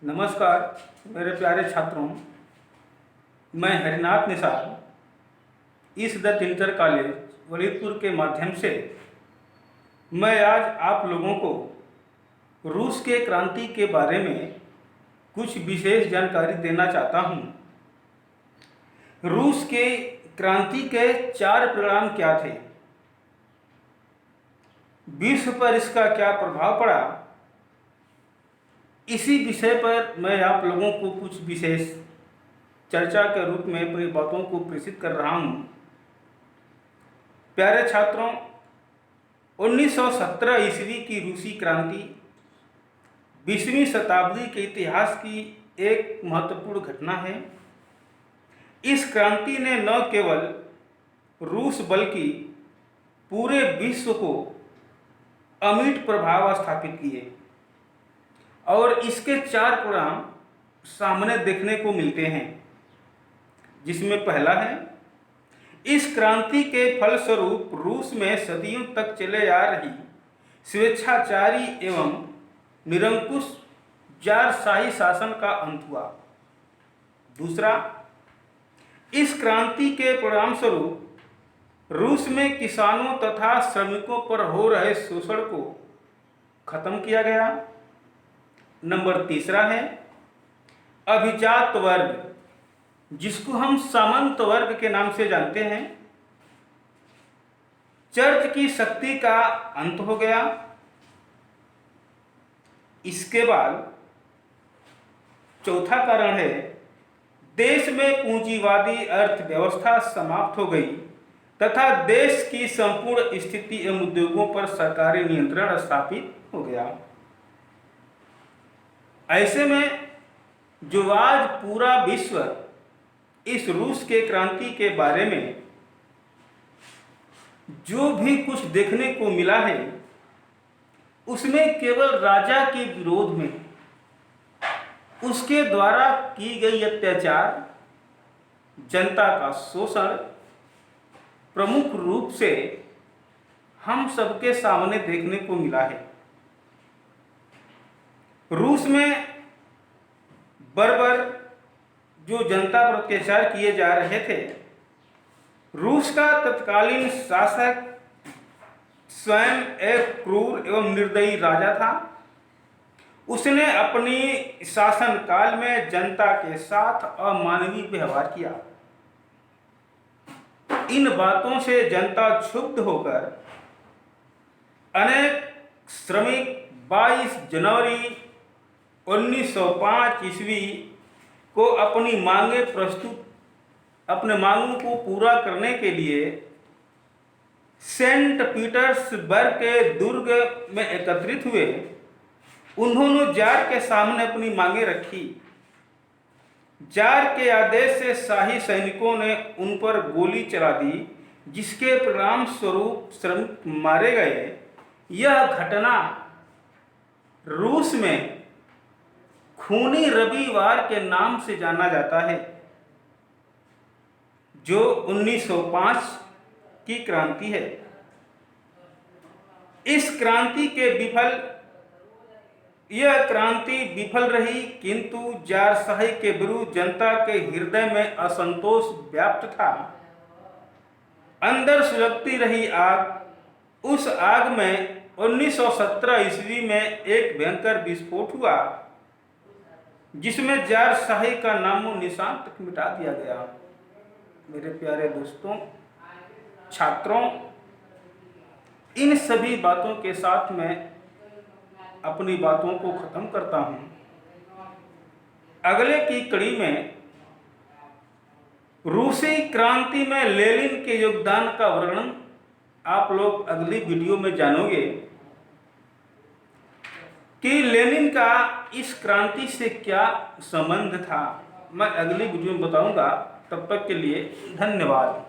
नमस्कार मेरे प्यारे छात्रों, मैं हरिनाथ निषाद इस द टिंटर कॉलेज वलीदपुर के माध्यम से मैं आज आप लोगों को रूस के क्रांति के बारे में कुछ विशेष जानकारी देना चाहता हूँ। रूस के क्रांति के 4 परिणाम क्या थे, विश्व पर इसका क्या प्रभाव पड़ा, इसी विषय पर मैं आप लोगों को कुछ विशेष चर्चा के रूप में अपनी बातों को प्रेषित कर रहा हूं। प्यारे छात्रों, 1917 ईस्वी की रूसी क्रांति 20वीं शताब्दी के इतिहास की एक महत्वपूर्ण घटना है। इस क्रांति ने न केवल रूस बल्कि पूरे विश्व को अमिट प्रभाव स्थापित किए और इसके 4 परिणाम सामने देखने को मिलते हैं, जिसमें पहला है, इस क्रांति के फलस्वरूप रूस में सदियों तक चले आ रही स्वेच्छाचारी एवं निरंकुश जारशाही शासन का अंत हुआ। दूसरा, इस क्रांति के परिणाम स्वरूप रूस में किसानों तथा श्रमिकों पर हो रहे शोषण को खत्म किया गया। नंबर तीसरा है, अभिजात वर्ग, जिसको हम सामंत वर्ग के नाम से जानते हैं, चर्च की शक्ति का अंत हो गया। इसके बाद चौथा कारण है, देश में पूंजीवादी अर्थव्यवस्था समाप्त हो गई तथा देश की संपूर्ण स्थिति एवं उद्योगों पर सरकारी नियंत्रण स्थापित हो गया। ऐसे में जो आज पूरा विश्व इस रूस के क्रांति के बारे में जो भी कुछ देखने को मिला है, उसमें केवल राजा के विरोध में उसके द्वारा की गई अत्याचार, जनता का शोषण प्रमुख रूप से हम सबके सामने देखने को मिला है। रूस में बर्बर जो जनता पर अत्याचार किए जा रहे थे, रूस का तत्कालीन शासक स्वयं एक क्रूर एवं निर्दयी राजा था। उसने अपनी शासन काल में जनता के साथ अमानवीय व्यवहार किया। इन बातों से जनता क्षुब्ध होकर अनेक श्रमिक 22 जनवरी 1905 ईस्वी को अपनी मांगों को पूरा करने के लिए सेंट पीटर्सबर्ग के दुर्ग में एकत्रित हुए। उन्होंने जार के सामने अपनी मांगें रखी। जार के आदेश से शाही सैनिकों ने उन पर गोली चला दी, जिसके परिणाम स्वरूप श्रमिक मारे गए। यह घटना रूस में खूनी रविवार के नाम से जाना जाता है, जो 1905 की क्रांति है। यह क्रांति विफल रही, किंतु जारशाही के विरुद्ध जनता के हृदय में असंतोष व्याप्त था। अंदर सुलगती रही आग। उस आग में 1917 ईस्वी में एक भयंकर विस्फोट हुआ, जिसमें जारशाही का नामो निशान तक मिटा दिया गया। मेरे प्यारे दोस्तों, छात्रों, इन सभी बातों के साथ मैं अपनी बातों को खत्म करता हूं। अगले की कड़ी में रूसी क्रांति में लेनिन के योगदान का वर्णन आप लोग अगली वीडियो में जानोगे कि लेनिन का इस क्रांति से क्या संबंध था। मैं अगली वीडियो में बताऊंगा। तब तक के लिए धन्यवाद।